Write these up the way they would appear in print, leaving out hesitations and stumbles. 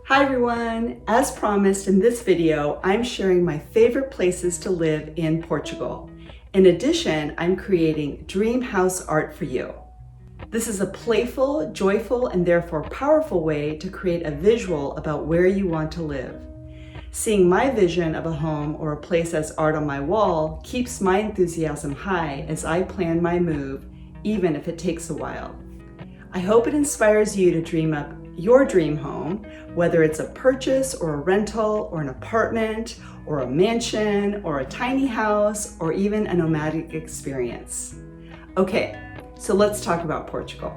Hi everyone! As promised in this video, I'm sharing my favorite places to live in Portugal. In addition, I'm creating dream house art for you. This is a playful, joyful, and therefore powerful way to create a visual about where you want to live. Seeing my vision of a home or a place as art on my wall keeps my enthusiasm high as I plan my move, even if it takes a while. I hope it inspires you to dream up your dream home, whether it's a purchase or a rental or an apartment or a mansion or a tiny house or even a nomadic experience. Okay, so let's talk about Portugal.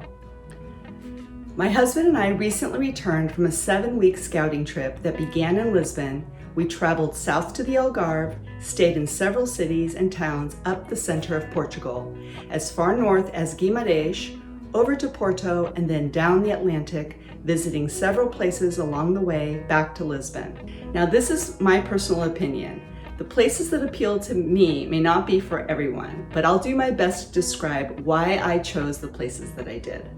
My husband and I recently returned from a 7-week scouting trip that began in Lisbon. We traveled south to the Algarve, stayed in several cities and towns up the center of Portugal, as far north as Guimarães, over to Porto, and then down the Atlantic, visiting several places along the way back to Lisbon. Now, this is my personal opinion. The places that appeal to me may not be for everyone, but I'll do my best to describe why I chose the places that I did.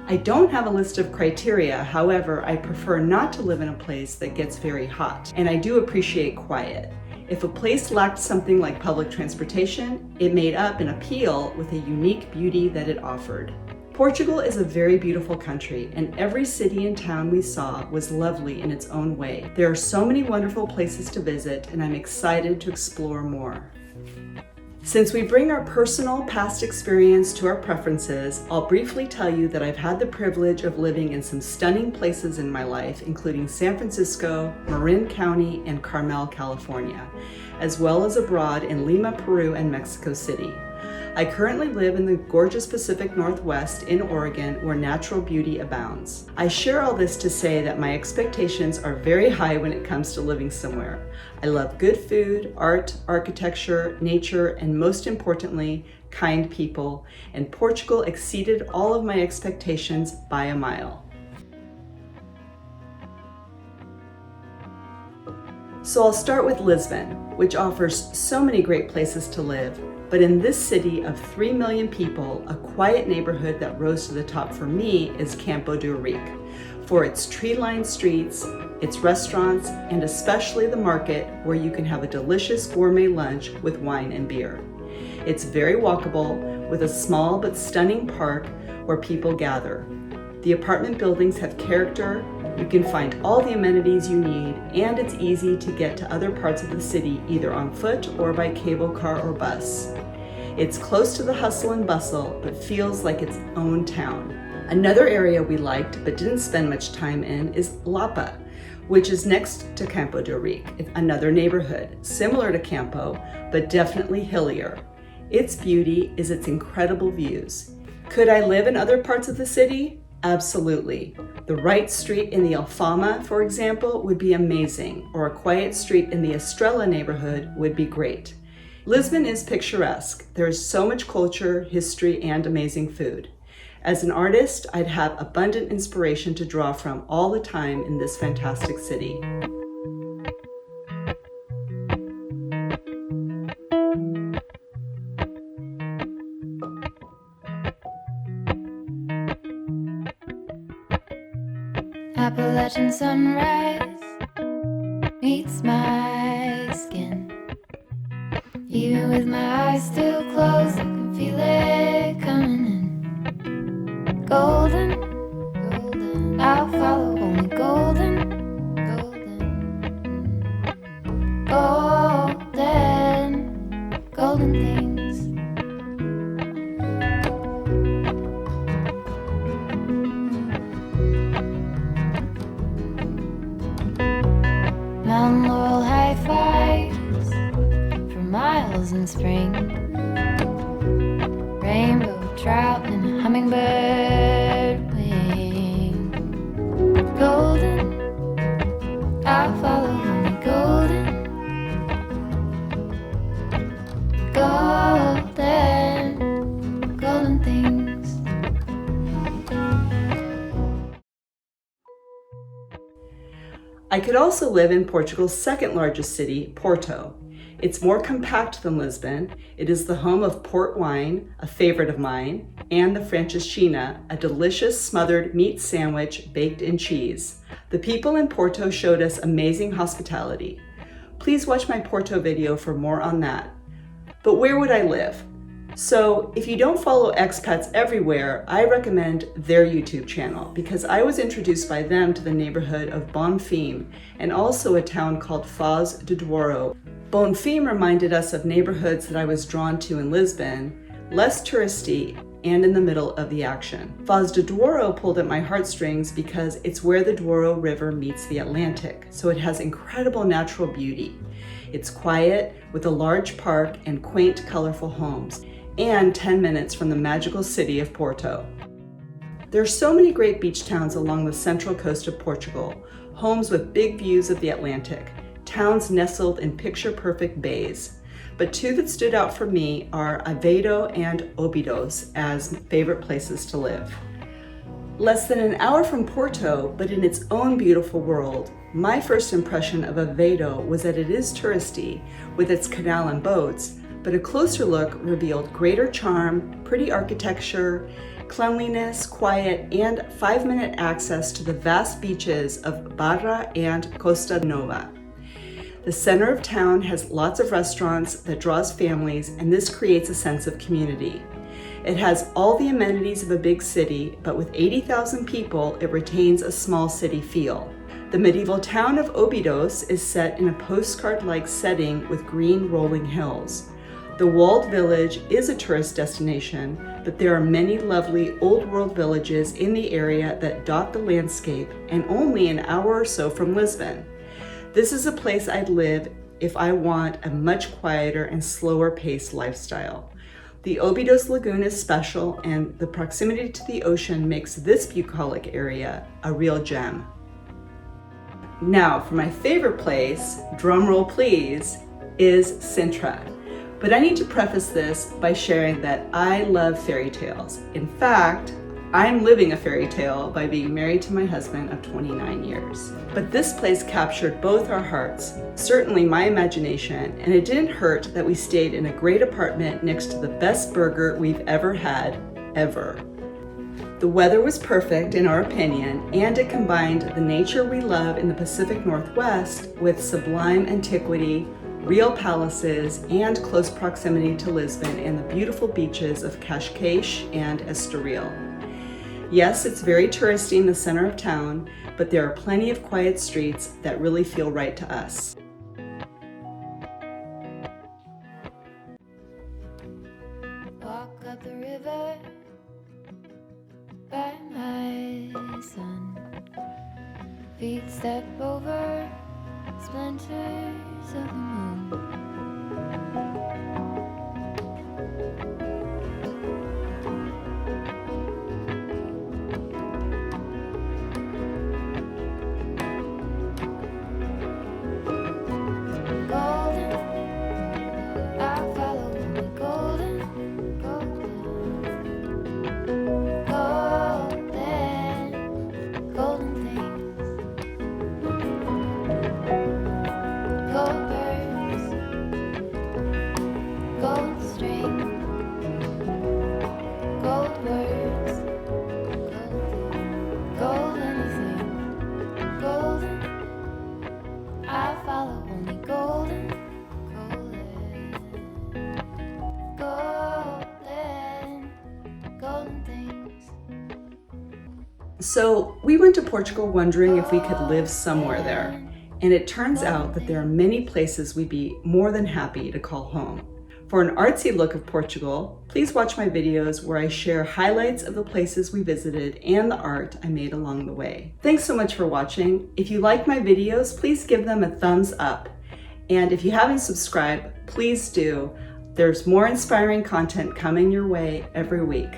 I don't have a list of criteria, however, I prefer not to live in a place that gets very hot, and I do appreciate quiet. If a place lacked something like public transportation, it made up an appeal with a unique beauty that it offered. Portugal is a very beautiful country, and every city and town we saw was lovely in its own way. There are so many wonderful places to visit, and I'm excited to explore more. Since we bring our personal past experience to our preferences, I'll briefly tell you that I've had the privilege of living in some stunning places in my life, including San Francisco, Marin County, and Carmel, California, as well as abroad in Lima, Peru, and Mexico City. I currently live in the gorgeous Pacific Northwest in Oregon, where natural beauty abounds. I share all this to say that my expectations are very high when it comes to living somewhere. I love good food, art, architecture, nature, and most importantly, kind people, and Portugal exceeded all of my expectations by a mile. So I'll start with Lisbon, which offers so many great places to live. But in this city of 3 million people, a quiet neighborhood that rose to the top for me is Campo Durique, for its tree-lined streets, its restaurants, and especially the market where you can have a delicious gourmet lunch with wine and beer. It's very walkable, with a small but stunning park where people gather. The apartment buildings have character, you can find all the amenities you need, and it's easy to get to other parts of the city either on foot or by cable car or bus. It's close to the hustle and bustle, but feels like its own town. Another area we liked but didn't spend much time in is Lapa, which is next to Campo Durique. It's another neighborhood, similar to Campo, but definitely hillier. Its beauty is its incredible views. Could I live in other parts of the city? Absolutely. The right street in the Alfama, for example, would be amazing, or a quiet street in the Estrela neighborhood would be great. Lisbon is picturesque. There is so much culture, history, and amazing food. As an artist, I'd have abundant inspiration to draw from all the time in this fantastic city. Appalachian sunrise meets my skin. Even with my eyes still closed, I can feel it coming in. Golden, golden, I'll follow only golden, golden, golden, golden things. Mountain laurel high fives for miles in spring. Rainbow trout and a hummingbird wing. Golden, I'll follow only golden, golden, golden things. I could also live in Portugal's second largest city, Porto. It's more compact than Lisbon. It is the home of port wine, a favorite of mine, and the franceschina, a delicious smothered meat sandwich baked in cheese. The people in Porto showed us amazing hospitality. Please watch my Porto video for more on that. But where would I live? So if you don't follow expats everywhere, I recommend their YouTube channel because I was introduced by them to the neighborhood of Bonfim and also a town called Foz do Douro. Bonfim reminded us of neighborhoods that I was drawn to in Lisbon, less touristy and in the middle of the action. Foz do Douro pulled at my heartstrings because it's where the Douro River meets the Atlantic, so it has incredible natural beauty. It's quiet with a large park and quaint, colorful homes, and 10 minutes from the magical city of Porto. There are so many great beach towns along the central coast of Portugal, homes with big views of the Atlantic, towns nestled in picture-perfect bays. But two that stood out for me are Aveiro and Óbidos as favorite places to live. Less than an hour from Porto, but in its own beautiful world, my first impression of Aveiro was that it is touristy with its canal and boats, but a closer look revealed greater charm, pretty architecture, cleanliness, quiet, and 5-minute access to the vast beaches of Barra and Costa Nova. The center of town has lots of restaurants that draws families, and this creates a sense of community. It has all the amenities of a big city, but with 80,000 people, it retains a small city feel. The medieval town of Óbidos is set in a postcard-like setting with green rolling hills. The walled village is a tourist destination, but there are many lovely old world villages in the area that dot the landscape and only an hour or so from Lisbon. This is a place I'd live if I want a much quieter and slower paced lifestyle. The Óbidos Lagoon is special, and the proximity to the ocean makes this bucolic area a real gem. Now for my favorite place, drumroll please, is Sintra. But I need to preface this by sharing that I love fairy tales. In fact, I'm living a fairy tale by being married to my husband of 29 years. But this place captured both our hearts, certainly my imagination, and it didn't hurt that we stayed in a great apartment next to the best burger we've ever had, ever. The weather was perfect in our opinion, and it combined the nature we love in the Pacific Northwest with sublime antiquity, real palaces, and close proximity to Lisbon and the beautiful beaches of Cascais and Estoril. Yes, it's very touristy in the center of town, but there are plenty of quiet streets that really feel right to us. Walk up the river by my son. Feet step over splinters of the moon. Golden, I follow only golden, golden, golden, golden things. Gold birds, gold string, gold words, gold anything, golden. I follow only golden, golden, golden, golden things. So we went to Portugal wondering if we could live somewhere there. And it turns out that there are many places we'd be more than happy to call home. For an artsy look of Portugal, please watch my videos where I share highlights of the places we visited and the art I made along the way. Thanks so much for watching. If you like my videos, please give them a thumbs up. And if you haven't subscribed, please do. There's more inspiring content coming your way every week.